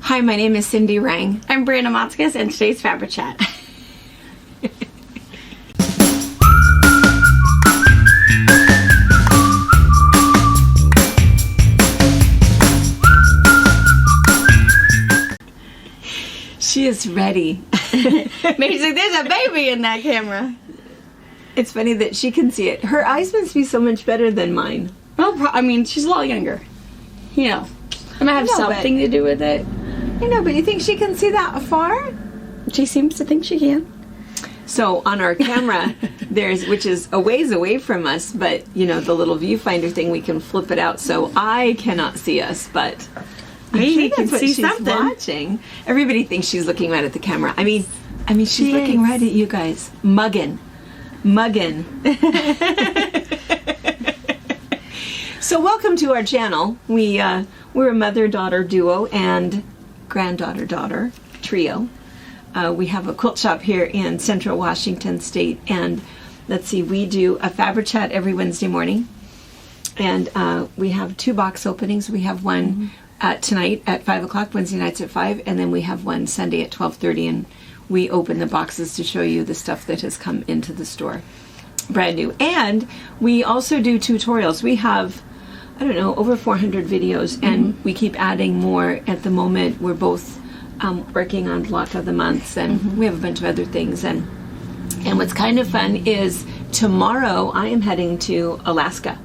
Hi, my name is Cindi Rang. I'm Brianna Motzkus, and today's FabriChat. She is ready. Maybe like, there's a baby in that camera. It's funny that she can see it. Her eyes must be so much better than mine. Well, I mean, she's a lot younger. You know, I might have something to do with it. I know, but you think she can see that afar? She seems to think she can. So on our camera, which is a ways away from us, but you know, the little viewfinder thing, we can flip it out so I cannot see us, but Maybe that's what see she's something. Watching. Everybody thinks she's looking right at the camera. I mean, she's looking right at you guys, mugging. So welcome to our channel. We're a mother-daughter duo and granddaughter-daughter trio. We have a quilt shop here in Central Washington State, and let's see, we do a FabriChat every Wednesday morning, and we have 2 box openings. We have one tonight at 5 o'clock, Wednesday nights at 5, and then we have one Sunday at 12:30, and we open the boxes to show you the stuff that has come into the store, brand new. And we also do tutorials. We have, I don't know, over 400 videos, and we keep adding more. At the moment, we're both working on Block of the Months, and we have a bunch of other things. And what's kind of fun is tomorrow I am heading to Alaska.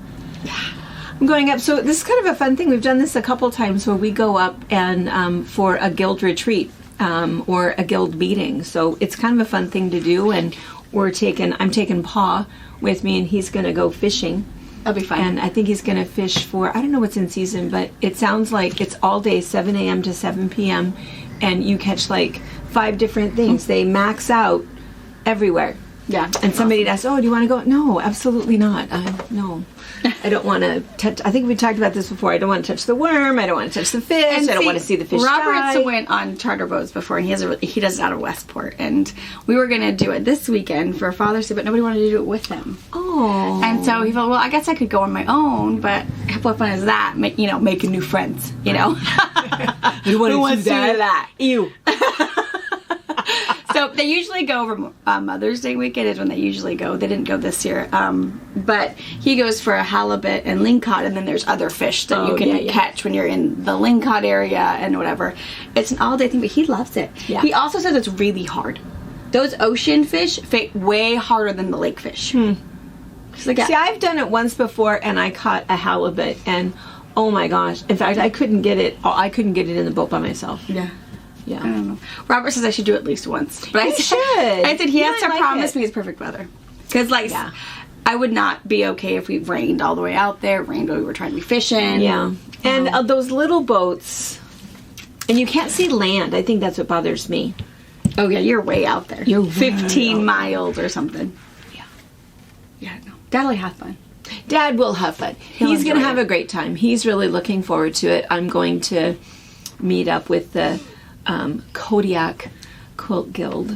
I'm going up. So this is kind of a fun thing. We've done this a couple times where we go up and for a guild retreat or a guild meeting. So it's kind of a fun thing to do. And I'm taking Pa with me, and he's going to go fishing. That'll be fun. And I think he's going to fish for, I don't know what's in season, but it sounds like it's all day, 7 a.m. to 7 p.m. And you catch like 5 different things. They max out everywhere. Yeah. And somebody asked, "Oh, do you want to go?" No, absolutely not. No. I don't want to touch. I think we talked about this before. I don't want to touch the worm. I don't want to touch the fish. I don't want to see the fish Robert's die. went on charter boats before, and he does it out of Westport. And we were going to do it this weekend for Father's Day, but nobody wanted to do it with him. Oh. And so he thought, well, I guess I could go on my own, but what fun is that? Making new friends, you know? Who wants to do that? Ew. So they usually go over Mother's Day weekend is when they usually go. They didn't go this year. But he goes for a halibut and lingcod, and then there's other fish that you can catch when you're in the lingcod area and whatever. It's an all-day thing, but he loves it. Yeah. He also says it's really hard. Those ocean fish fight way harder than the lake fish. Like, See, I've done it once before, and I caught a halibut, and oh my gosh! In fact, I couldn't get it. I couldn't get it in the boat by myself. Yeah. Yeah. I don't know. Robert says I should do it at least once. But I said he has to promise me it's perfect weather. Because, I would not be okay if we rained all the way out there, rained while we were trying to be fishing. Yeah. And those little boats, and you can't see land. I think that's what bothers me. Oh, yeah, you're way out there. You're 15 miles or something. Yeah. Yeah, no. Dad'll have fun. Dad will have fun. He's going to have a great time. He's really looking forward to it. I'm going to meet up with the Kodiak Quilt Guild,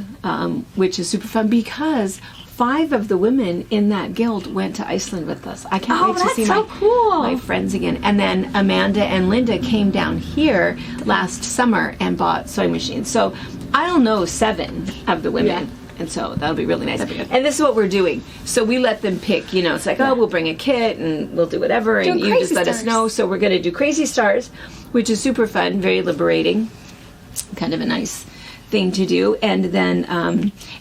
which is super fun because 5 of the women in that guild went to Iceland with us. I can't wait to see my friends again. And then Amanda and Linda came down here last summer and bought sewing machines. So I'll know 7 of the women. Yeah. And so that'll be really nice. And this is what we're doing. So we let them pick, it's like, we'll bring a kit and we'll do whatever. And you just let us know. So we're going to do Crazy Stars, which is super fun, very liberating. Kind of a nice thing to do. And then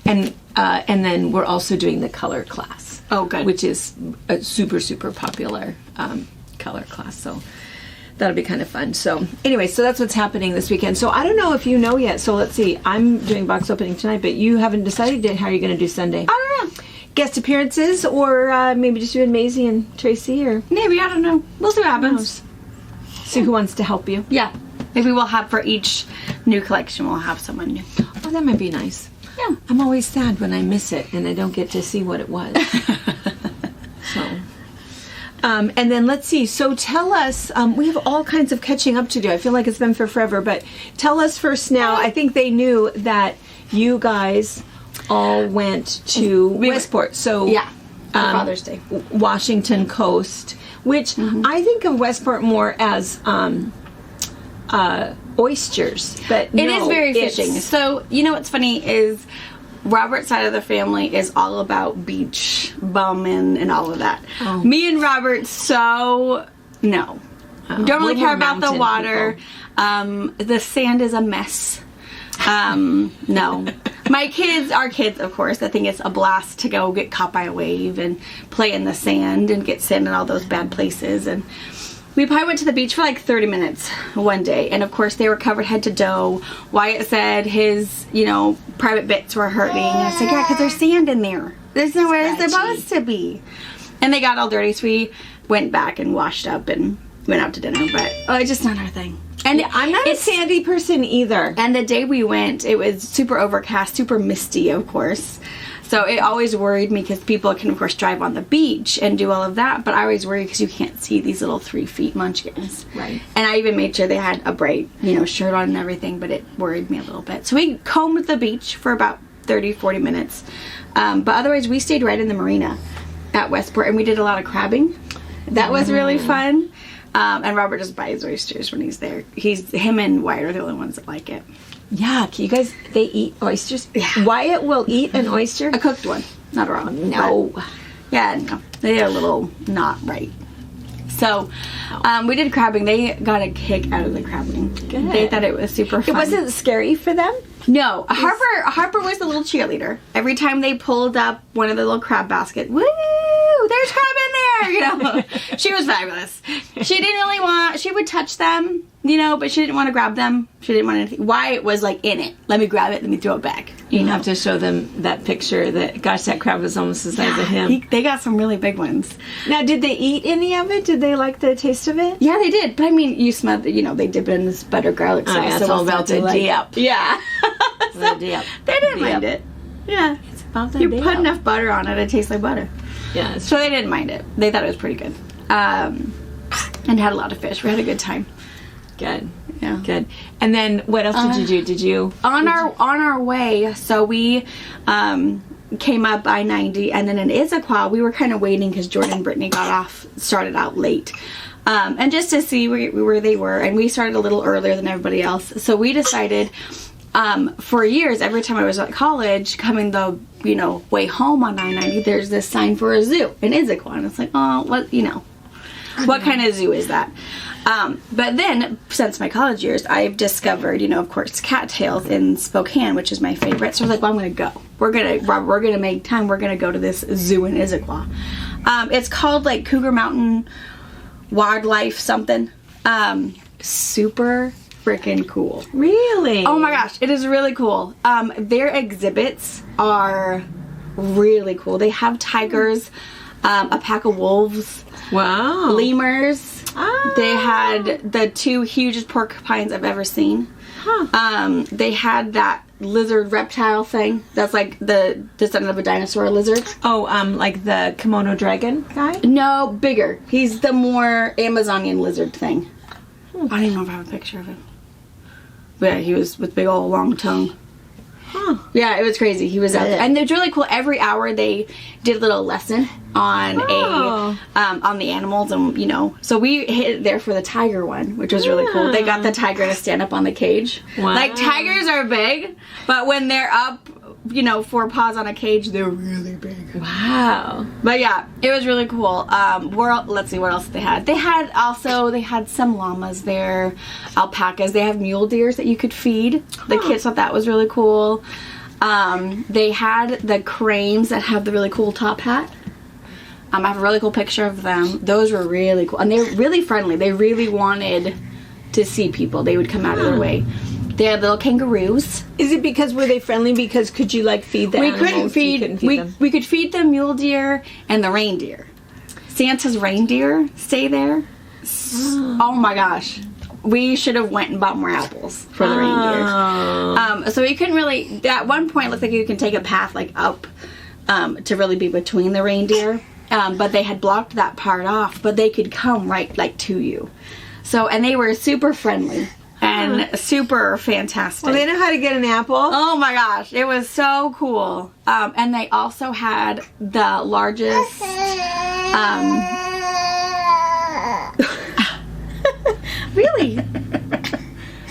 and then we're also doing the color class. Oh, good. Which is a super, super popular color class. So that'll be kind of fun. So anyway, so that's what's happening this weekend. So I don't know if you know yet. So let's see. I'm doing box opening tonight, but you haven't decided yet how you're going to do Sunday. I don't know. Guest appearances, or maybe just you and Maisie and Tracy, or maybe, I don't know. We'll see what happens. See who wants to help you. Yeah. Maybe we'll have for each new collection, we'll have someone new. Oh, that might be nice. Yeah. I'm always sad when I miss it and I don't get to see what it was. So, and then let's see. So tell us, we have all kinds of catching up to do. I feel like it's been forever, but tell us first now. I think they knew that you guys all went to Westport. So yeah, for Father's Day. Washington Coast, which I think of Westport more as oysters, but It is very fishing. So, you know what's funny is Robert's side of the family is all about beach bumming and all of that. Oh. Me and Robert, so no. Don't really care about the water. The sand is a mess. No. Our kids, of course, I think it's a blast to go get caught by a wave and play in the sand and get sand in all those bad places. And we probably went to the beach for like 30 minutes one day. And of course, they were covered head to toe. Wyatt said his, private bits were hurting. And I said, yeah, because there's sand in there. There's nowhere it's supposed to be. And they got all dirty, so we went back and washed up and went out to dinner. But it's just not our thing. And I'm not a sandy person either. And the day we went, it was super overcast, super misty, of course. So it always worried me because people can, of course, drive on the beach and do all of that. But I always worry because you can't see these little 3 feet munchkins. Right. And I even made sure they had a bright, shirt on and everything. But it worried me a little bit. So we combed the beach for about 30, 40 minutes. But otherwise, we stayed right in the marina at Westport. And we did a lot of crabbing. That was really fun. And Robert just buys oysters when he's there. Him and Wyatt are the only ones that like it. Yeah, you guys, they eat oysters? Yeah. Wyatt will eat an oyster? A cooked one, not a raw. No. But, no. They're a little not right. So, we did crabbing. They got a kick out of the crabbing. Good. They thought it was super fun. It wasn't scary for them? No. Harper was the little cheerleader. Every time they pulled up one of the little crab baskets, woo! There's crab in there! She was fabulous. She didn't really she would touch them, but she didn't want to grab them. She didn't want anything. Wyatt was like in it. Let me grab it, let me throw it back. You have to show them that picture that, gosh, that crab was almost the size of him. They got some really big ones. Now, did they eat any of it? Did they like the taste of it? Yeah, they did. But I mean, you smell, they dip it in this butter garlic sauce. Oh, yeah, it's all about the dip. Yeah. The dip. They didn't mind it. Yeah. It's about the You dip. put enough butter on it, it tastes like butter. Yeah. So they didn't mind it. They thought it was pretty good. And had a lot of fish. We had a good time. Good. Yeah. Good. And then what else did you do? Did you on our way? So we came up I-90, and then in Issaquah we were kind of waiting because Jordan and Brittany started out late, and just to see where they were. And we started a little earlier than everybody else. So we decided. For years, every time I was at college, coming the way home on I-90, there's this sign for a zoo in Issaquah, and it's like, oh, what kind of zoo is that? But then, since my college years, I've discovered, of course, cattails in Spokane, which is my favorite. So I was like, well, I'm going to go. We're gonna make time. We're gonna go to this zoo in Issaquah. It's called like Cougar Mountain Wildlife something. Super freaking cool. really? Oh my gosh, it is really cool. Their exhibits are really cool. They have tigers, a pack of wolves, Wow. lemurs. Ah. They had the 2 hugest porcupines I've ever seen. Huh. They had that lizard reptile thing. That's like the descendant of a dinosaur lizard. Oh, like the kimono dragon guy? No, bigger. He's the more Amazonian lizard thing. I don't even know if I have a picture of him. But yeah, he was with big old long tongue. Huh. Yeah, it was crazy. He was out there. And it was really cool. Every hour they did a little lesson on on the animals, and so we hit it there for the tiger one, which was really cool. They got the tiger to stand up on the cage. Wow. Like, tigers are big, but when they're up, 4 paws on a cage, they're really big. Wow. But yeah, it was really cool. Let's see what else they had. They had some llamas there, alpacas. They have mule deers that you could feed. The kids thought that was really cool. They had the cranes that have the really cool top hat. I have a really cool picture of them. Those were really cool. And they're really friendly. They really wanted to see people. They would come out of their way. They had little kangaroos. Is it because were they friendly? Because could you feed the animals? Couldn't feed them. We could feed the mule deer and the reindeer. Santa's reindeer stay there. Oh my gosh. We should have went and bought more apples for the reindeer. So we couldn't really, at one point it looked like you can take a path up to really be between the reindeer. But they had blocked that part off, but they could come right to you. So, and they were super friendly. And super fantastic. Well, they know how to get an apple. Oh my gosh, it was so cool. And they also had the largest. Really?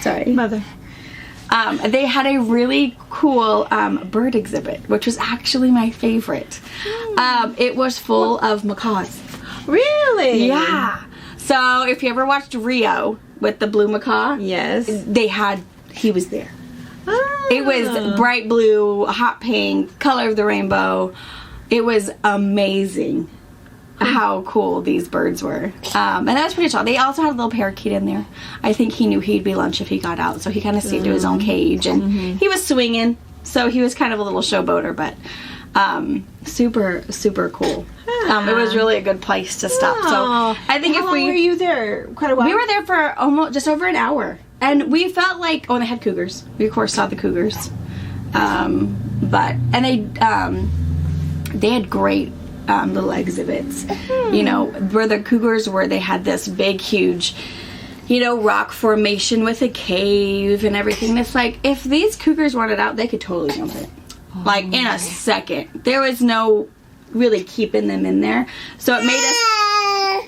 Sorry. Mother. They had a really cool bird exhibit, which was actually my favorite. It was full of macaws. Really? Yeah. So if you ever watched Rio with the blue macaw, Yes. he was there. Ah. It was bright blue, hot pink, color of the rainbow. It was amazing how cool these birds were. And that was pretty cool. They also had a little parakeet in there. I think he knew he'd be lunch if he got out, so he kind of stayed to his own cage. And he was swinging, so he was kind of a little showboater, but super, super cool. It was really a good place to stop. So I think How long were you there? Quite a while? we were there for almost just over an hour. And we felt like, they had cougars. We, of course, saw the cougars. They had great little exhibits. You know, where the cougars were, they had this big, huge, rock formation with a cave and everything. It's like, if these cougars wanted out, they could totally jump it. Like, in a second. There was no really keeping them in there. So it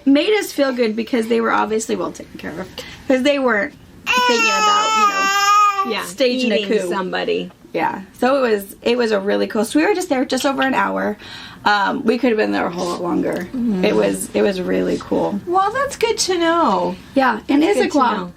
made us feel good because they were obviously well taken care of. Because they weren't thinking about, staging a coup. Somebody. Yeah. So it was a really cool. So we were just there just over an hour. We could have been there a whole lot longer. It was really cool. Well, that's good to know. Yeah, in Good to Issaquah. know.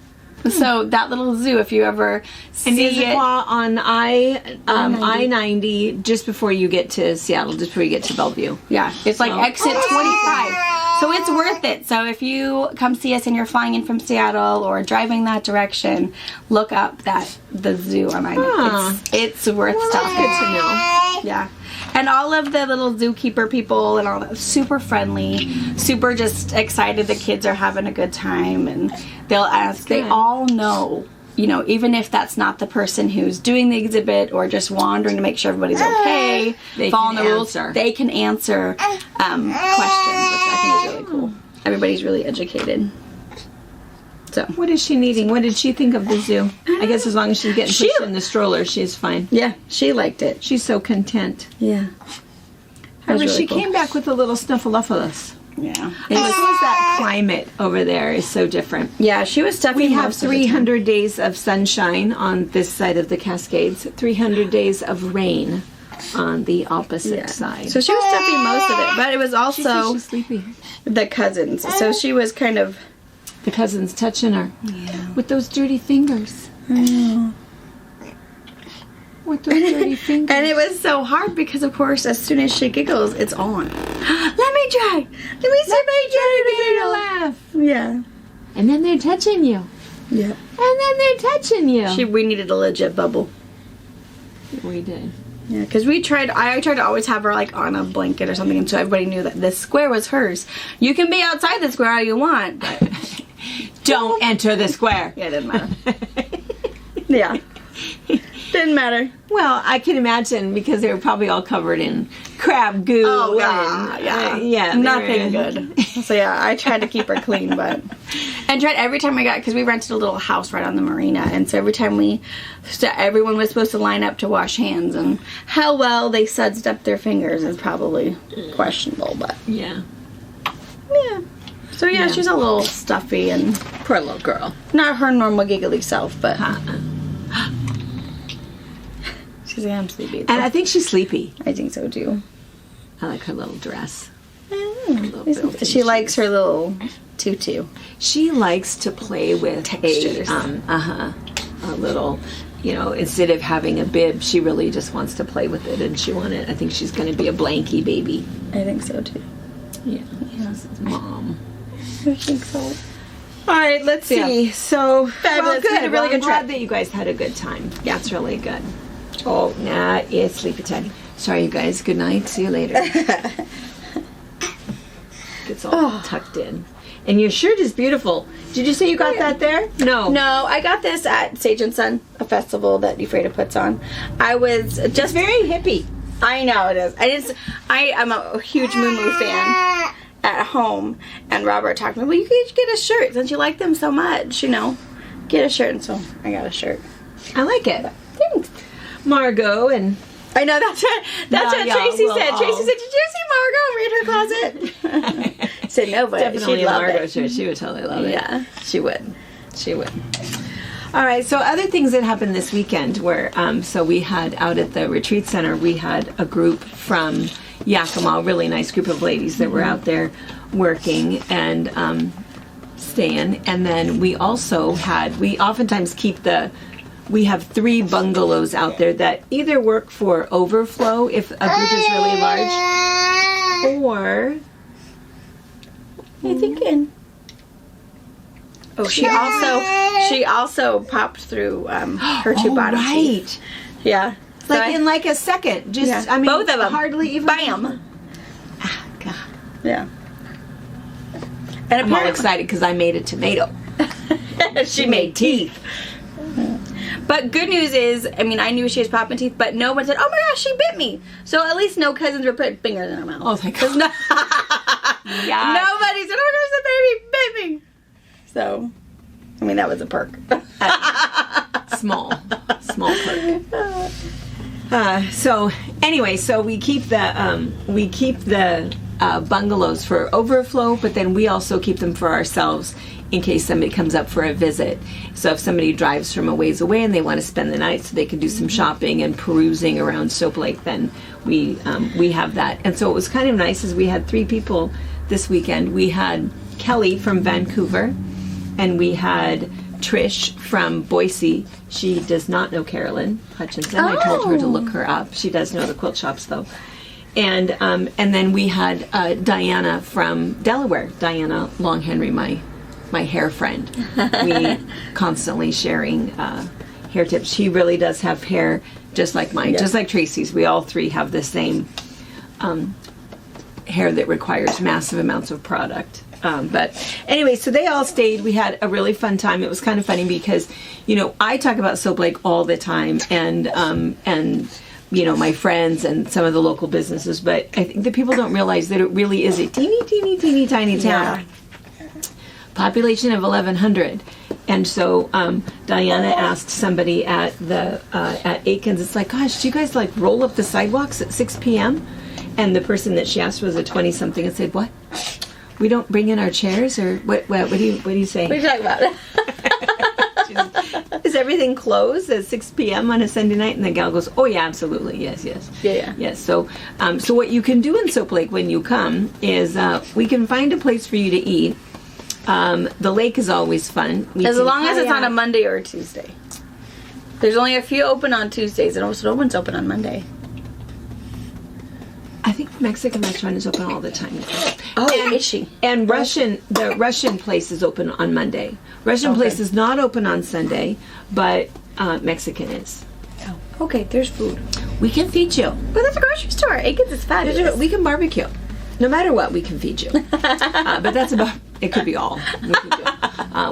So that little zoo, if you ever see it, on I-90, just before you get to Seattle, just before you get to Bellevue. yeah, it's like exit 25. So it's worth it. So if you come see us and you're flying in from Seattle or driving that direction, look up the zoo on I-90. It's worth stopping. That's good to know. Yeah. And all of the little zookeeper people and all that, super friendly, super just excited the kids are having a good time, and they'll ask, they all know, even if that's not the person who's doing the exhibit or just wandering to make sure everybody's okay, following the rules, they can answer questions, which I think is really cool. Everybody's really educated. So. What is she needing? What did she think of the zoo? I guess as long as she's getting pushed in the stroller, she's fine. Yeah, she liked it. She's so content. Yeah. However, really she cool. came back with a little snuffleupagus. Yeah. It was that climate over there is so different. Yeah, she was stuffy. We have 300 days of sunshine on this side of the Cascades, 300 days of rain on the opposite side. So she was stuffy most of it, but it was also She's sleepy. the cousins. So she was kind of... The cousin's touching her with those dirty fingers. With those dirty fingers. And it was so hard because, of course, as soon as she giggles, it's on. Let me try. Let me see my to laugh. Yeah. And then they're touching you. Yeah. And then they're touching you. We needed a legit bubble. We did. Yeah, because I tried to always have her like on a blanket or something, and so everybody knew that this square was hers. You can be outside the square all you want, but don't enter the square. Yeah, it didn't matter. Yeah. Didn't matter. Well, I can imagine because they were probably all covered in crab goo. Oh, yeah. Nothing good. So, yeah, I tried to keep her clean, but... And tried every time because we rented a little house right on the marina, and so every time everyone was supposed to line up to wash hands, and how well they sudsed up their fingers is probably questionable, but... Yeah. Yeah. So, yeah, she's a little stuffy and... Poor little girl. Not her normal giggly self, but... She's like, I'm sleepy. And I think she's sleepy. I think so, too. I like her little dress. She likes her little tutu. She likes to play with textures. A little, instead of having a bib, she really just wants to play with it, and I think she's going to be a blankie baby. I think so, too. Yeah. Mom. I think so. All right, let's see. So, fabulous. Well, good. We had a really I'm good glad trip. that you guys had a good time. Yeah, it's really good. Oh, nah, it's sleepy time. Sorry, you guys. Good night. See you later. It's all tucked in. And your shirt is beautiful. Did you say you got that there? No. No, I got this at Sage and Son, a festival that Ephrata puts on. I was just... It's very hippie. I know it is. I'm a huge Moo Moo fan at home, and Robert talked to me, well, you could get a shirt since you like them so much, Get a shirt, and so I got a shirt. I like it. Thanks. Margot and... I know, that's what Tracy said. Tracy said, did you see Margot read her closet? I said, no, but definitely she'd love Margot it. Shirt. She would totally love it. Yeah, she would. She would. All All right, so other things that happened this weekend were, so we had out at the retreat center, we had a group from Yakima, a really nice group of ladies that were out there working and staying. And then we also had, we oftentimes keep we have 3 bungalows out there that either work for overflow if a group is really large, or... What are you thinking? Oh, she also popped through her 2 bottom teeth. Yeah. Like in like a second. Just, I mean, both of them. Hardly even... Bam! Ah, God. Yeah. And I'm all excited because I made a tomato. She made teeth. But good news is, I mean, I knew she was popping teeth, but no one said, oh my gosh, she bit me. So at least no cousins were putting fingers in her mouth. Oh, thank God. Yeah. Nobody said, oh my gosh, the baby bit me. So, I mean, that was a perk. Small perk. So anyway, so we keep the bungalows for overflow, but then we also keep them for ourselves in case somebody comes up for a visit. So if somebody drives from a ways away and they want to spend the night so they can do some shopping and perusing around Soap Lake, then we have that. And so it was kind of nice as we had 3 people this weekend. We had Kelly from Vancouver, and we had Trish from Boise. She does not know Carolyn Hutchinson. I told her to look her up. She does know the quilt shops though. And then we had Diana from Delaware. Diana Long Henry, my hair friend. We constantly sharing hair tips. She really does have hair just like mine, just like Tracy's. We all 3 have the same hair that requires massive amounts of product. But anyway, so they all stayed. We had a really fun time. It was kind of funny because, I talk about Soap Lake all the time, and my friends and some of the local businesses, but I think that people don't realize that it really is a teeny tiny town. Population of 1,100. And so Diana asked somebody at Aikens, it's like, gosh, do you guys like roll up the sidewalks at 6 p.m.? And the person that she asked was a 20-something and said, what? We don't bring in our chairs? Or what do you say? What are you talking about? Is everything closed at 6 p.m. on a Sunday night? And the gal goes, oh yeah, absolutely, yes. Yes. So what you can do in Soap Lake when you come is we can find a place for you to eat. The lake is always fun. As long as it's on a Monday or a Tuesday. There's only a few open on Tuesdays, and also no one's open on Monday. I think the Mexican restaurant is open all the time. Oh, is she? And the Russian place is open on Monday. Russian place is not open on Sunday, but Mexican is. Oh, okay. There's food. We can feed you. But there's a grocery store. Aikens is fabulous. We can barbecue. No matter what, we can feed you. But that's about. It could be all.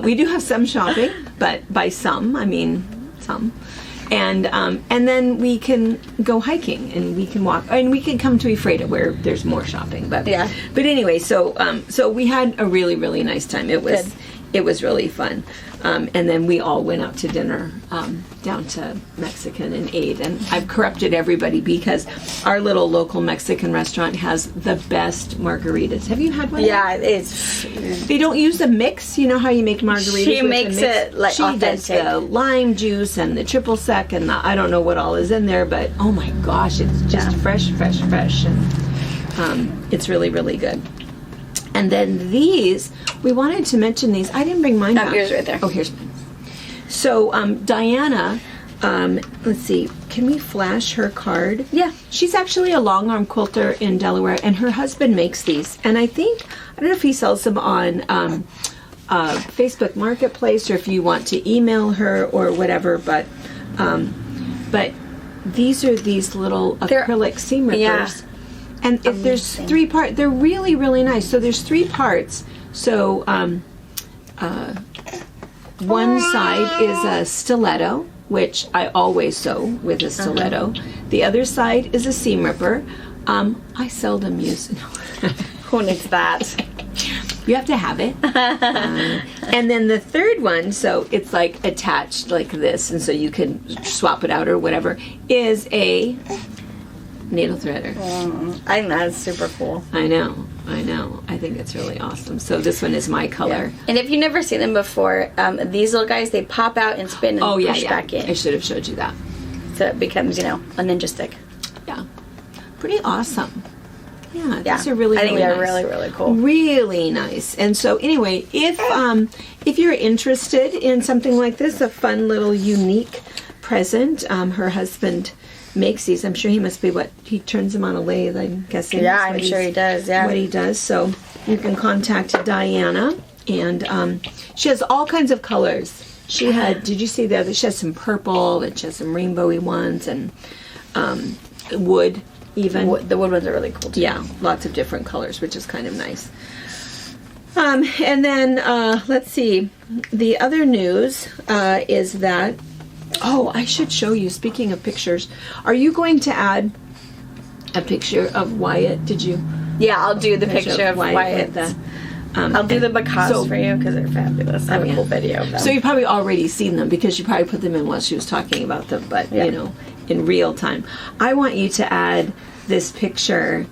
We do have some shopping, but by some, I mean some. And then we can go hiking, and we can walk, and we can come to Ephrata where there's more shopping. But anyway, so we had a really, really nice time. It was really fun. And then we all went out to dinner down to Mexican and ate. And I've corrupted everybody because our little local Mexican restaurant has the best margaritas. Have you had one? Yeah, it's. They don't use a mix. You know how you make margaritas? She makes it like she authentic. She does the lime juice and the triple sec, and I don't know what all is in there, but oh my gosh, it's just fresh. And it's really, really good. And then these, we wanted to mention these. I didn't bring mine back. Here's right there. Oh, here's mine. So Diana, let's see, can we flash her card? Yeah. She's actually a long arm quilter in Delaware, and her husband makes these. And I don't know if he sells them on Facebook Marketplace or if you want to email her or whatever, but these are these little acrylic seam rippers. Yeah. And if there's 3 parts, they're really, really nice. So there's 3 parts. So one side is a stiletto, which I always sew with a stiletto. The other side is a seam ripper. I seldom use it. Who needs that? You have to have it. And then the third one, so it's like attached like this, and so you can swap it out or whatever, is a needle threader. I think that's super cool. I know. I think it's really awesome. So this one is my color. Yeah. And if you've never seen them before, these little guys, they pop out and spin and push back in. I should have showed you that. So it becomes, a ninja stick. Yeah. Pretty awesome. Yeah, these are really, I think really they're nice. really, really cool. Really nice. And so anyway, if you're interested in something like this, a fun little unique present, her husband makes these. I'm sure he must be he turns them on a lathe, I'm guessing. Yeah, I'm sure he does, yeah. What he does. So you can contact Diana, and she has all kinds of colors. She had, did you see the other? She has some purple, and she has some rainbowy ones, and wood even. The wood ones are really cool too. Yeah, lots of different colors, which is kind of nice. And then, let's see. The other news is that, I should show you, speaking of pictures, are you going to add a picture of Wyatt? Did you? Yeah, I'll do the picture of Wyatt. I'll do the macaws for you because they're fabulous. I have a cool video of them. So you've probably already seen them because you probably put them in while she was talking about them, but, in real time. I want you to add this picture.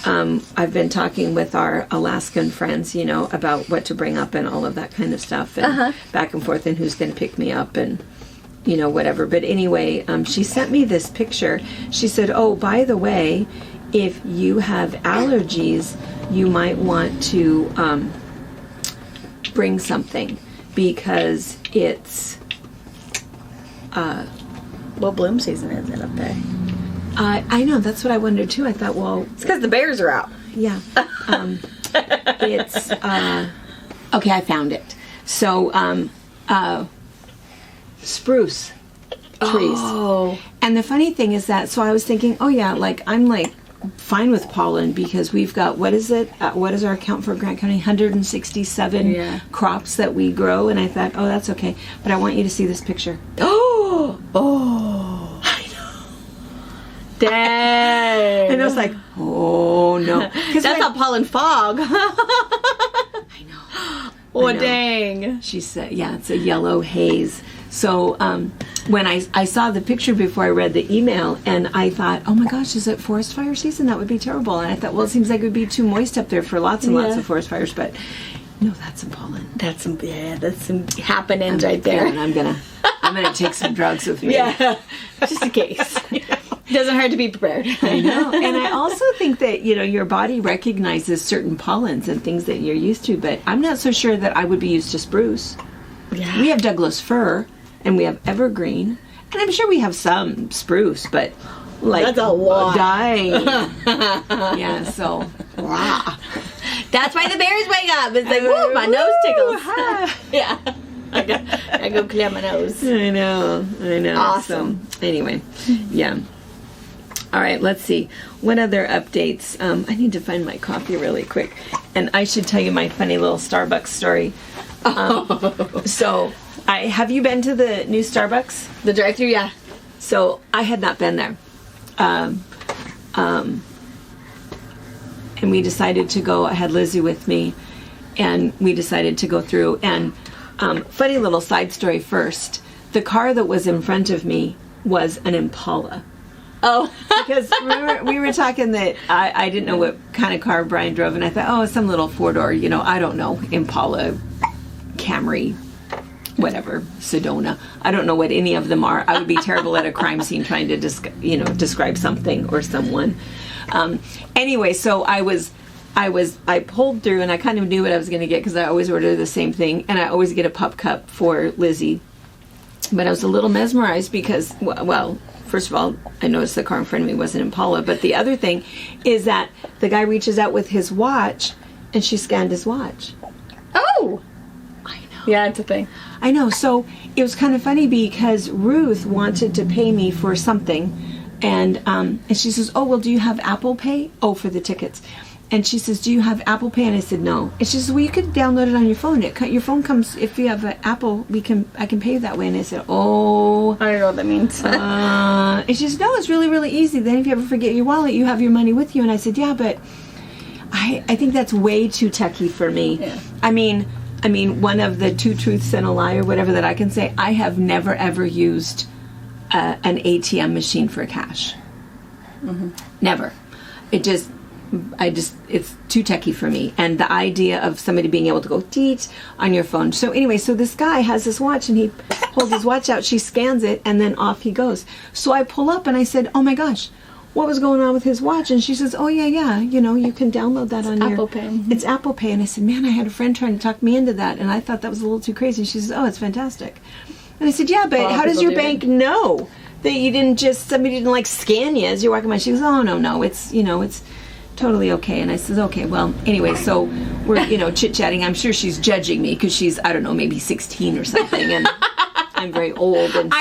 I've been talking with our Alaskan friends, about what to bring up and all of that kind of stuff, and back and forth, and who's going to pick me up, and whatever. But anyway, she sent me this picture. She said, "Oh, by the way, if you have allergies, you might want to bring something because it's." What bloom season is it up there? I know, that's what I wondered too. I thought, well, it's because the bears are out. Yeah. It's okay. I found it. So spruce trees. Oh. And the funny thing is that, so I was thinking, I'm fine with pollen because we've got, what is it? What is our count for Grant County? 167 crops that we grow. And I thought, that's okay. But I want you to see this picture. Oh. I know. Dang. And I was like, oh no. That's a pollen fog. I know. Oh, dang. She said, it's a yellow haze. So when I saw the picture before I read the email, and I thought, oh my gosh, is it forest fire season? That would be terrible. And I thought, well, it seems like it would be too moist up there for lots and lots of forest fires. But no, that's some pollen. That's some happenings right there. And I'm gonna take some drugs with me. Yeah, just in case. Doesn't hurt to be prepared. I know. And I also think that, your body recognizes certain pollens and things that you're used to, but I'm not so sure that I would be used to spruce. Yeah. We have Douglas fir, and we have evergreen, and I'm sure we have some spruce, but that's a lot. Dying. Yeah, so. Wow. That's why the bears wake up. It's like, woo, my nose tickles. Yeah. I go clear my nose. I know. Awesome. So, anyway, yeah. All right, let's see. What other updates? I need to find my coffee really quick. And I should tell you my funny little Starbucks story. So, have you been to the new Starbucks? The drive-thru, yeah. So, I had not been there. And we decided to go. I had Lizzie with me, and we decided to go through. And funny little side story first. The car that was in front of me was an Impala. Oh. Because we were talking that I didn't know what kind of car Brian drove, and I thought, some little four-door, I don't know, Impala, Camry, whatever, Sedona. I don't know what any of them are. I would be terrible at a crime scene trying to describe something or someone. Anyway, so I pulled through, and I kind of knew what I was going to get because I always order the same thing, and I always get a pup cup for Lizzie. But I was a little mesmerized because, well, first of all, I noticed the car in front of me was an Impala, but the other thing is that the guy reaches out with his watch, and she scanned his watch. Oh! I know. Yeah, it's a thing. I know. So it was kind of funny because Ruth wanted to pay me for something, and she says, "Oh, well, do you have Apple Pay?" Oh, for the tickets. And she says, "Do you have Apple Pay?" And I said, "No." And she says, "Well, you could download it on your phone. Your phone comes, if you have an Apple, I can pay you that way." And I said, "Oh." I don't know what that means. And she says, "No, it's really, really easy. Then if you ever forget your wallet, you have your money with you." And I said, "Yeah, but I think that's way too techy for me." Yeah. I mean, one of the 2 truths and a lie or whatever that I can say, I have never, ever used an ATM machine for cash. Never. It's too techy for me. And the idea of somebody being able to go teach on your phone. So anyway, so this guy has this watch and he holds his watch out, she scans it, and then off he goes. So I pull up and I said, oh my gosh, what was going on with his watch? And she says, oh yeah, you know, you can download that on Apple Pay. It's Apple Pay. And I said, man, I had a friend trying to talk me into that, and I thought that was a little too crazy. And she says, oh, it's fantastic. And I said, yeah, but how does your bank know that you didn't somebody didn't like scan you as you're walking by? She goes, oh, no, it's, you know, it's totally okay. And I said, okay, well, anyway, so we're, you know, chit-chatting. I'm sure she's judging me because she's, I don't know, maybe 16 or something, and I'm very old and I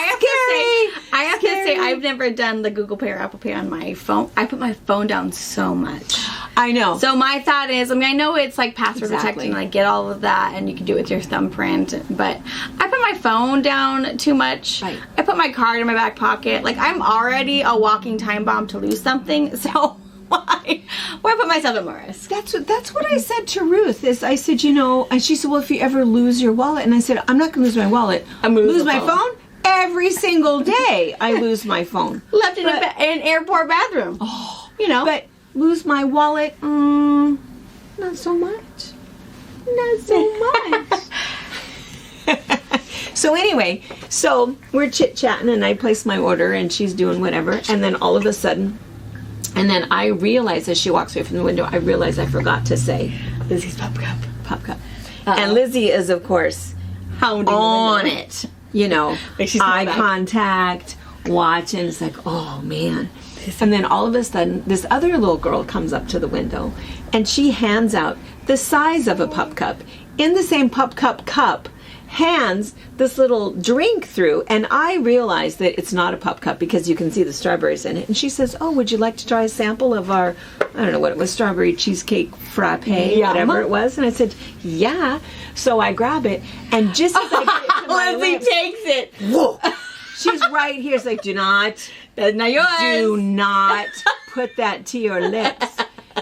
have to say, I've never done the Google Pay or Apple Pay on my phone. I put my phone down so much. I know. So my thought is, I mean, I know it's like password protected and I get all of that and you can do it with your thumbprint, but I put my phone down too much. Right. I put my card in my back pocket. Like, I'm already a walking time bomb to lose something, so why put myself at more risk? That's what I said to Ruth. Is I said, you know, and she said, well, if you ever lose your wallet, and I said, I'm not going to lose my wallet. I'm going to lose my phone every single day. I lose my phone. Left in an airport bathroom. Oh, you know. But lose my wallet, not so much. Not so much. So anyway, so we're chit-chatting, and I place my order, and she's doing whatever, and then all of a sudden, and then I realize as she walks away from the window, I realize I forgot to say Lizzie's Pop Cup. Pop Cup. And Lizzie is, of course, hounding on it. You know, like she's eye contact, watching. It's like, oh man. And then all of a sudden, this other little girl comes up to the window, and she hands out the size of a pup cup. In the same pup cup, hands this little drink through, and I realize that it's not a pup cup because you can see the strawberries in it. And she says, oh, would you like to try a sample of our, I don't know what it was, strawberry cheesecake frappe, whatever it was? And I said, yeah. So I grab it, and just as I get it to my Lizzie lips, takes it. whoa, she's right here. It's like, do not, that's not yours. do not put that to your lips.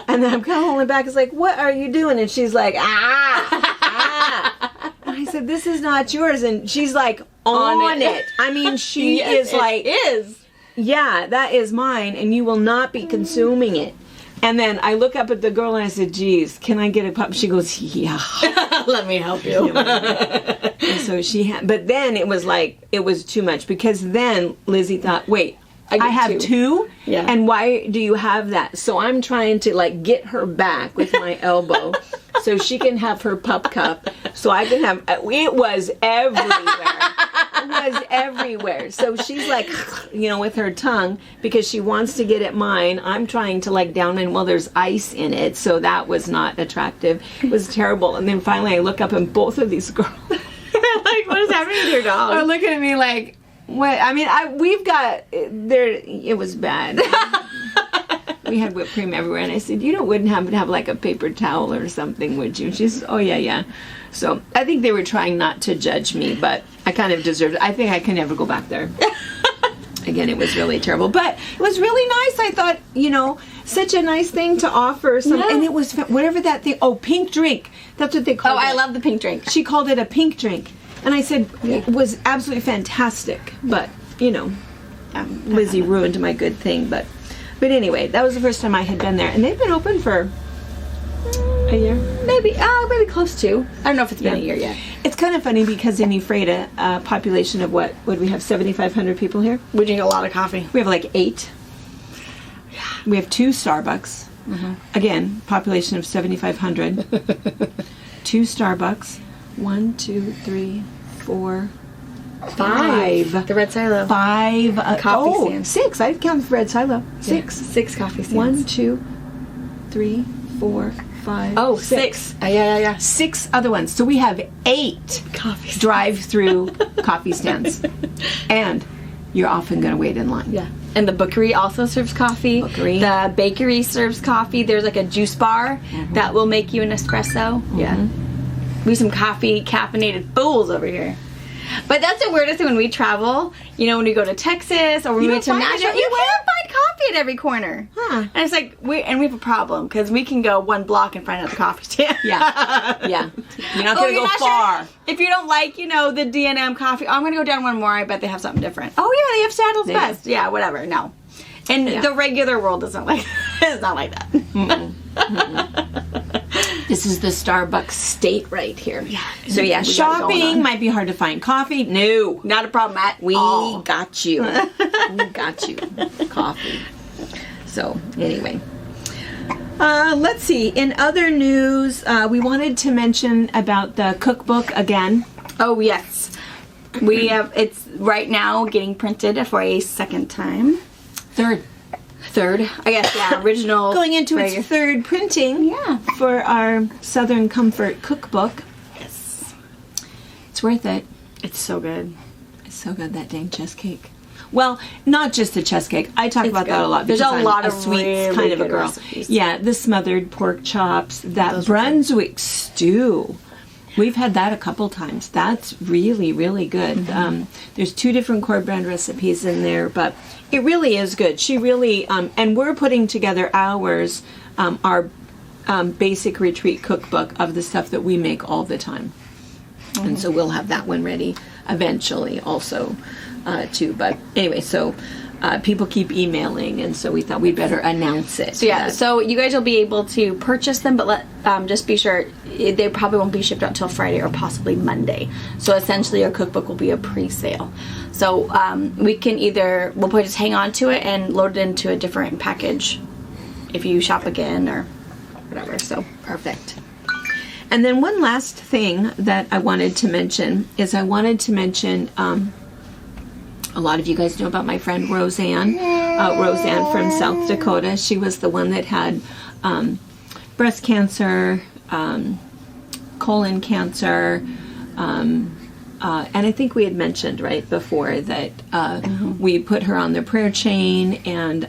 And then I'm kind of holding back. It's like, what are you doing? And she's like, ah. And I said, this is not yours. And she's like, on it. I mean, she yes, is like, is. yeah, that is mine, and you will not be consuming it. And then I look up at the girl and I said, geez, can I get a pup? She goes, yeah. Let me help you. And so she had, but then it was like, it was too much, because then Lizzie thought, wait, I have two? Yeah. And why do you have that? So I'm trying to like get her back with my elbow so she can have her pup cup, so I can have, it was everywhere. It was everywhere. So she's like, you know, with her tongue, because she wants to get at mine. I'm trying to like down in, well, there's ice in it, so that was not attractive. It was terrible. And then finally I look up, and both of these girls like, what is happening with your dog? are looking at me like, what? I mean, we've got there. It was bad. We had whipped cream everywhere, and I said, "You wouldn't happen to have like a paper towel or something, would you?" And she says, "Oh yeah." So I think they were trying not to judge me, but I kind of deserved it. I think I can never go back there. Again, it was really terrible, but it was really nice. I thought, you know, such a nice thing to offer. And it was whatever that thing. Oh, pink drink. That's what they called it. Oh, I love the pink drink. She called it a pink drink. And I said, it was absolutely fantastic, but, you know, Lizzie ruined my good thing. But anyway, that was the first time I had been there. And they've been open for a year? Maybe close to. I don't know if it's been a year yet. It's kind of funny because in Ephrata, a population of what would we have, 7,500 people here? We drink a lot of coffee. We have like 8. Yeah. We have 2 Starbucks. Mm-hmm. Again, population of 7,500. 2 Starbucks. 1, 2, 3, 4, 5. The red silo. 5 coffee stands. 6. I didn't count the red silo. 6. Yeah. 6 coffee stands. 1, 2, 3, 4, 5. Oh, 6. Yeah. 6 other ones. So we have 8 coffee drive-through coffee stands, and you're often going to wait in line. Yeah. And the bookery also serves coffee. The bakery serves coffee. There's like a juice bar that will make you an espresso. Mm-hmm. Yeah. We some coffee caffeinated fools over here. But that's the weirdest thing when we travel. You know, when we go to Texas or when we go to Nashville, you can't find coffee at every corner. Huh. And it's like, we have a problem because we can go 1 block and find another coffee stand. Yeah. You're not going to go far. Sure. If you don't like, you know, the D&M coffee, I'm going to go down one more. I bet they have something different. Oh, yeah, they have Saddle's Best. Yeah, whatever. No. And the regular world isn't like it's not like that. This is the Starbucks state right here. Yeah. So yeah, shopping might be hard to find. Coffee, no, Not a problem at we all. got you. We got you. Coffee. So anyway, let's see. In other news, we wanted to mention about the cookbook again. Oh yes, we have. It's right now getting printed for a second time. Third, I guess. Yeah, original. Going into its third printing. Yeah. For our Southern Comfort cookbook. Yes. It's worth it. It's so good. It's so good, that dang chess cake. Well, not just the chess cake. I talk about that a lot. There's because a lot I'm of sweets really kind of a good girl. recipes. Yeah, the smothered pork chops, that Brunswick stew. We've had that a couple times. That's really, really good. There's 2 different core brand recipes in there, but it really is good. She really, and we're putting together ours, our basic retreat cookbook of the stuff that we make all the time. And so we'll have that one ready eventually also, too. But anyway, so people keep emailing, and so we thought we'd better announce it. So yeah, so you guys will be able to purchase them, but just be sure they probably won't be shipped out until Friday or possibly Monday. So essentially, our cookbook will be a pre-sale. So we'll probably just hang on to it and load it into a different package if you shop again or whatever. So perfect. And then one last thing that I wanted to mention is a lot of you guys know about my friend Roseanne. Roseanne from South Dakota. She was the one that had breast cancer, colon cancer, and I think we had mentioned right before that we put her on the prayer chain and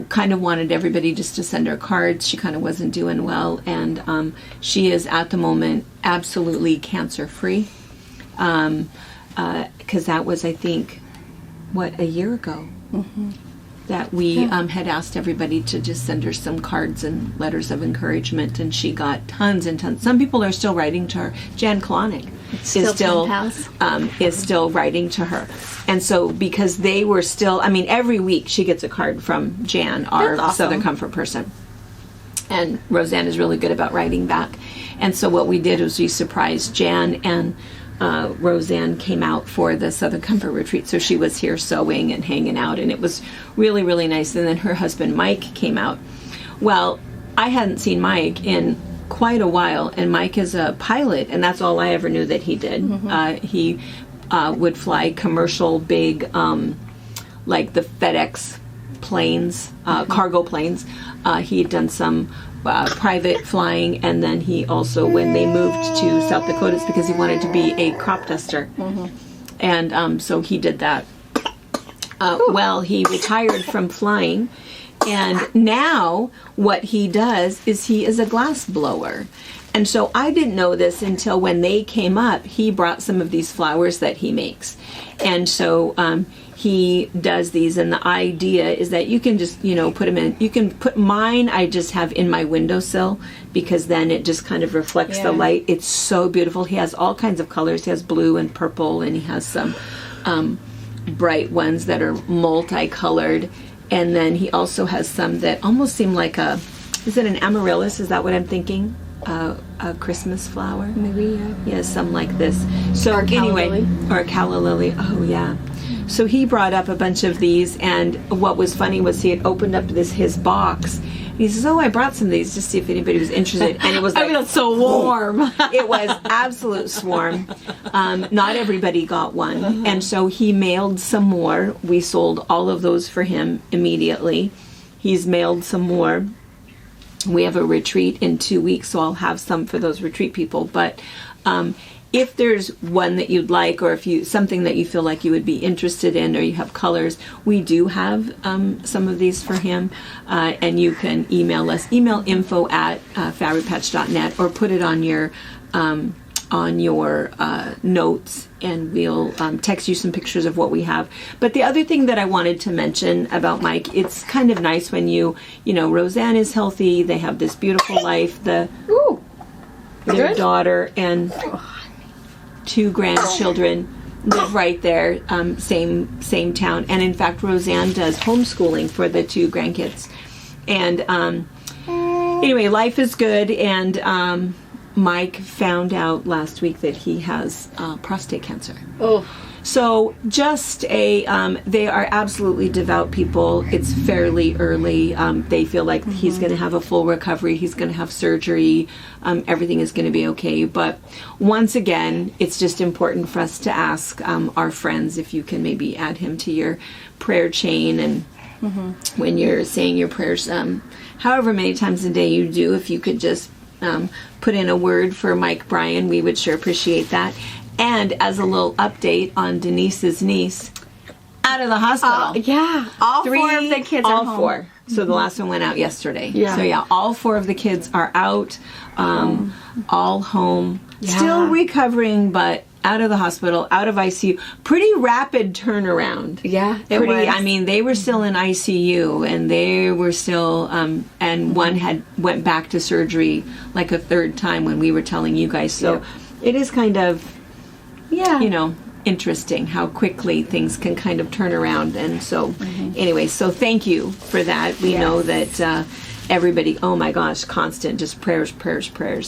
kind of wanted everybody just to send her cards. She kind of wasn't doing well, and she is at the moment absolutely cancer-free. Because that was, I think, a year ago that we had asked everybody to just send her some cards and letters of encouragement, and she got tons and tons. Some people are still writing to her. Jan Klonik is still writing to her. And so because they were still, every week she gets a card from Jan, our Southern Comfort person. And Roseanne is really good about writing back. And so what we did was we surprised Jan, and Roseanne came out for the Southern Comfort Retreat, so she was here sewing and hanging out, and it was really, really nice. And then her husband Mike came out. Well, I hadn't seen Mike in quite a while, and Mike is a pilot, and that's all I ever knew that he did. He would fly commercial big, like the FedEx planes, cargo planes. He had done some private flying, and then he also, when they moved to South Dakota, it's because he wanted to be a crop duster, and so he did that. Well, he retired from flying, and now what he does is he is a glass blower. And so I didn't know this until when they came up, he brought some of these flowers that he makes. And so he does these, and the idea is that you can just, put them in. You can put mine, I just have in my windowsill, because then it just kind of reflects the light. It's so beautiful. He has all kinds of colors. He has blue and purple, and he has some bright ones that are multicolored. And then he also has some that almost seem like is it an amaryllis? Is that what I'm thinking? A Christmas flower? maybe, yeah. Yeah, some like this. So Or a calla anyway, lily. or a calla lily. Oh yeah. So he brought up a bunch of these, and what was funny was he had opened up his box. He says, "Oh, I brought some of these just to see if anybody was interested." And it was like, that's so warm. it was absolute swarm. Not everybody got one, and so he mailed some more. We sold all of those for him immediately. He's mailed some more. We have a retreat in 2 weeks, so I'll have some for those retreat people. But if there's one that you'd like, or if something that you feel like you would be interested in, or you have colors, we do have some of these for him. And you can email us, info@fabripatch.net, or put it on your notes, and we'll text you some pictures of what we have. But the other thing that I wanted to mention about Mike, it's kind of nice when Roseanne is healthy, they have this beautiful life, their daughter and 2 grandchildren, live right there, same town. And in fact, Roseanne does homeschooling for the 2 grandkids. And anyway, life is good. And Mike found out last week that he has prostate cancer. Oh. So just they are absolutely devout people. It's fairly early. They feel like he's going to have a full recovery. He's going to have surgery. Everything is going to be okay. But once again, it's just important for us to ask our friends if you can maybe add him to your prayer chain. And when you're saying your prayers, however many times a day you do, if you could just put in a word for Mike Bryan, we would sure appreciate that. And as a little update on Denise's niece, out of the hospital. Yeah, all 4 of the kids are home. All 4. So the last one went out yesterday. Yeah. So yeah, all 4 of the kids are out, all home, Yeah. still recovering, but out of the hospital, out of ICU. Pretty rapid turnaround. Yeah, it was. I mean, they were still in ICU, and they were still, and one went back to surgery like a 3rd time when we were telling you guys. So it is kind of, interesting how quickly things can kind of turn around. And so anyway, so thank you for that. We know that everybody, oh my gosh, constant, just prayers.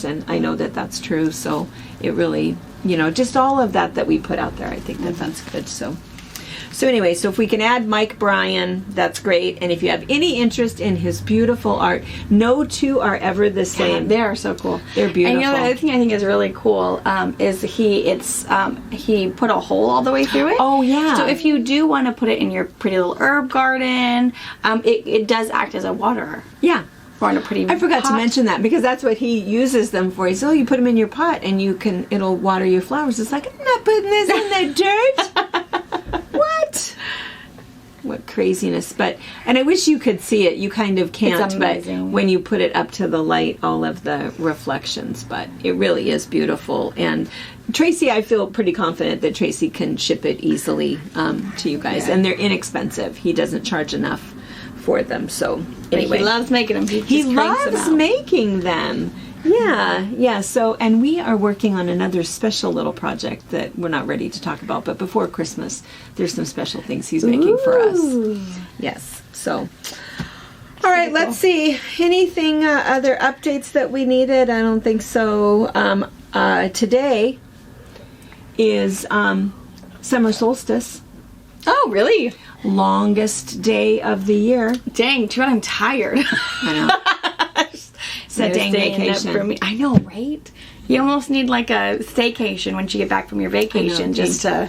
And I know that that's true. So it really, just all of that we put out there, I think that's good. So anyway, so if we can add Mike Bryan, that's great. And if you have any interest in his beautiful art, no 2 are ever the same. Yeah, they are so cool. They're beautiful. And the other thing I think is really cool is he put a hole all the way through it. Oh, yeah. So if you do want to put it in your pretty little herb garden, it does act as a waterer. Yeah. Or in a pretty I forgot pot. to mention that because that's what he uses them for. He says, you put them in your pot and it'll water your flowers. It's like, I'm not putting this in the dirt. What craziness. And I wish you could see it. You kind of can't. It's amazing. But when you put it up to the light, all of the reflections. But it really is beautiful. And Tracy, I feel pretty confident that Tracy can ship it easily to you guys. Yeah. And they're inexpensive. He doesn't charge enough for them. So anyway. He loves making them. He loves making them. Yeah. So, and we are working on another special little project that we're not ready to talk about, but before Christmas, there's some special things he's making for us. Yes. So, all right, let's see. Anything, other updates that we needed? I don't think so. Today is summer solstice. Oh, really? Longest day of the year. Dang, too bad I'm tired. I know. It's a dang vacation. For me. I know, right? You almost need like a staycation once you get back from your vacation, just to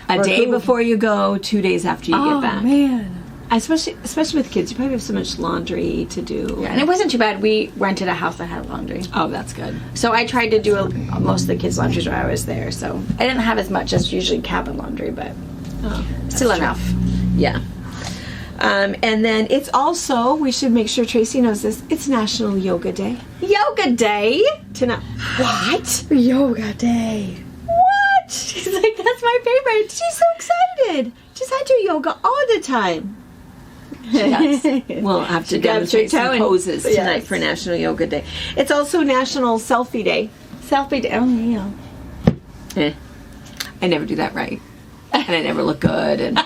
a day before you go, 2 days after you get back. Oh man! Especially with kids, you probably have so much laundry to do. Yeah, and it wasn't too bad. We rented a house that had laundry. Oh, that's good. So I tried to do most of the kids' laundries when I was there. So I didn't have as much as usually cabin laundry, but still enough. Yeah. And then it's also, we should make sure Tracy knows this, it's National Yoga Day. Yoga Day? Tonight. What? Yoga Day. What? She's like, that's my favorite. She's so excited. I do yoga all the time. Yes. We'll have to demonstrate some poses tonight for National Yoga Day. It's also National Selfie Day. Selfie Day. Oh, yeah. I never do that right. And I never look good. And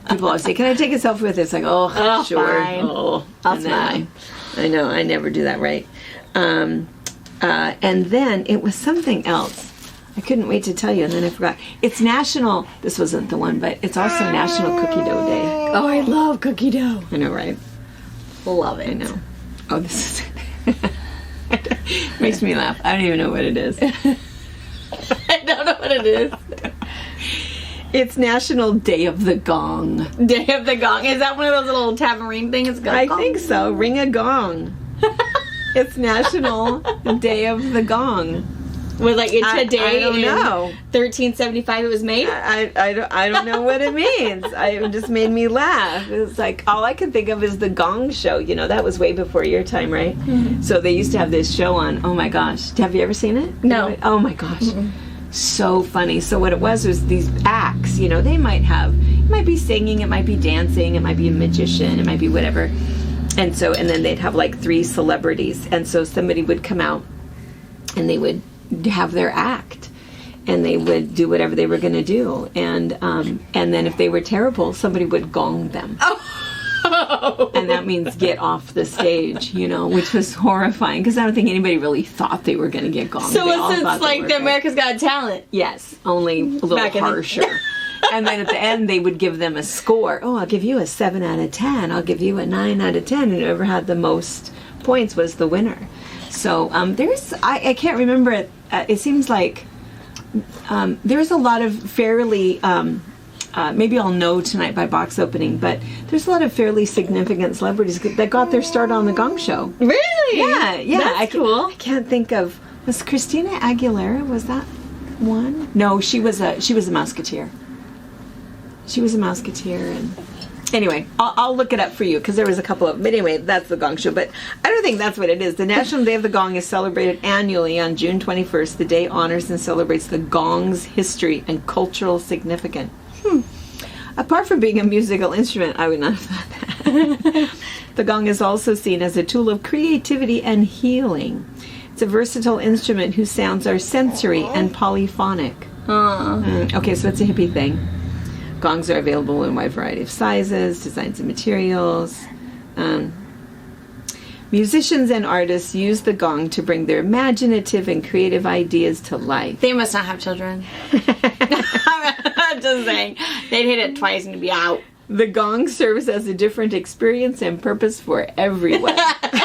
people always say, can I take a selfie with this? Like, oh sure. Fine. Oh, I'll smile. I know, I never do that right. And then it was something else. I couldn't wait to tell you, and then I forgot. It's National, this wasn't the one, but it's also National Cookie Dough Day. Oh, I love cookie dough. I know, right? Love it. I know. Oh, this is... makes me laugh. I don't even know what it is. I don't know what it is. It's National Day of the Gong. Day of the Gong. Is that one of those little tambourine things? I think so. Ring a gong. It's National Day of the Gong. Was like today? I don't know. 1375 it was made? I don't know what it means. It just made me laugh. It's like all I could think of is the Gong Show. You know, that was way before your time, right? Mm-hmm. So they used to have this show on. Oh my gosh. Have you ever seen it? No. Oh my gosh. Mm-hmm. So funny. So what it was these acts, you know, they might be singing, it might be dancing, it might be a magician, it might be whatever. And then they'd have like 3 celebrities. And so somebody would come out and they would have their act. and they would do whatever they were going to do, and then if they were terrible, somebody would gong them. And that means get off the stage, which was horrifying, because I don't think anybody really thought they were going to get gonged. So it's like the America's Got Talent. Yes, only a little harsher. And then at the end, they would give them a score. Oh, I'll give you a 7 out of 10. I'll give you a 9 out of 10. And whoever had the most points was the winner. So I can't remember it. It seems like there's a lot of fairly, maybe I'll know tonight by box opening, but there's a lot of fairly significant celebrities that got their start on the Gong Show. Really? Yeah. That's cool. I can't think of, was Christina Aguilera, was that one? No, she was a Musketeer. She was a Musketeer, and anyway, I'll look it up for you, because there was a couple of, but anyway, that's the Gong Show. But I don't think that's what it is. The National Day of the Gong is celebrated annually on June 21st. The day honors and celebrates the gong's history and cultural significance. Apart from being a musical instrument, I would not have thought that. The gong is also seen as a tool of creativity and healing. It's a versatile instrument whose sounds are sensory and polyphonic. Okay, so it's a hippie thing. Gongs are available in a wide variety of sizes, designs, and materials. Musicians and artists use the gong to bring their imaginative and creative ideas to life. They must not have children. I'm just saying. They'd hit it twice and be out. The gong serves as a different experience and purpose for everyone. I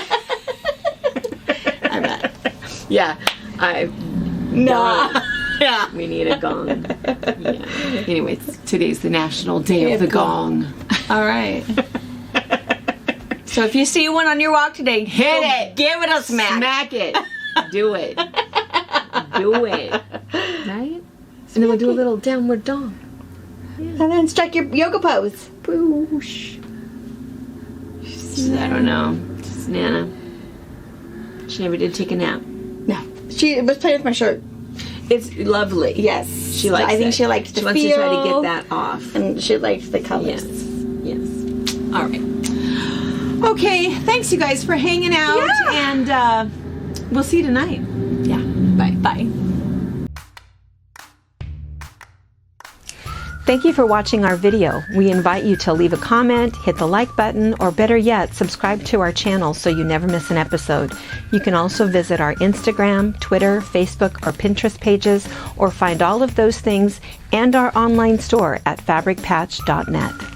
bet. Yeah. No. Yeah. We need a gong. Yeah. Anyway, today's the National Day of the Gong. All right. So if you see one on your walk today, hit it. Give it a smack. Smack it. Do it. Do it. Right? And then we'll do a little downward dog. Yeah. And then strike your yoga pose. Boosh. I don't know. It's Nana. She never did take a nap. No. She was playing with my shirt. It's lovely. Yes. She likes I think she liked the feel. She wants to try to get that off. And she liked the colors. Yes. All right. Okay. Thanks, you guys, for hanging out. Yeah. And we'll see you tonight. Yeah. Bye. Bye. Thank you for watching our video. We invite you to leave a comment, hit the like button, or better yet, subscribe to our channel so you never miss an episode. You can also visit our Instagram, Twitter, Facebook, or Pinterest pages, or find all of those things and our online store at FabricPatch.net.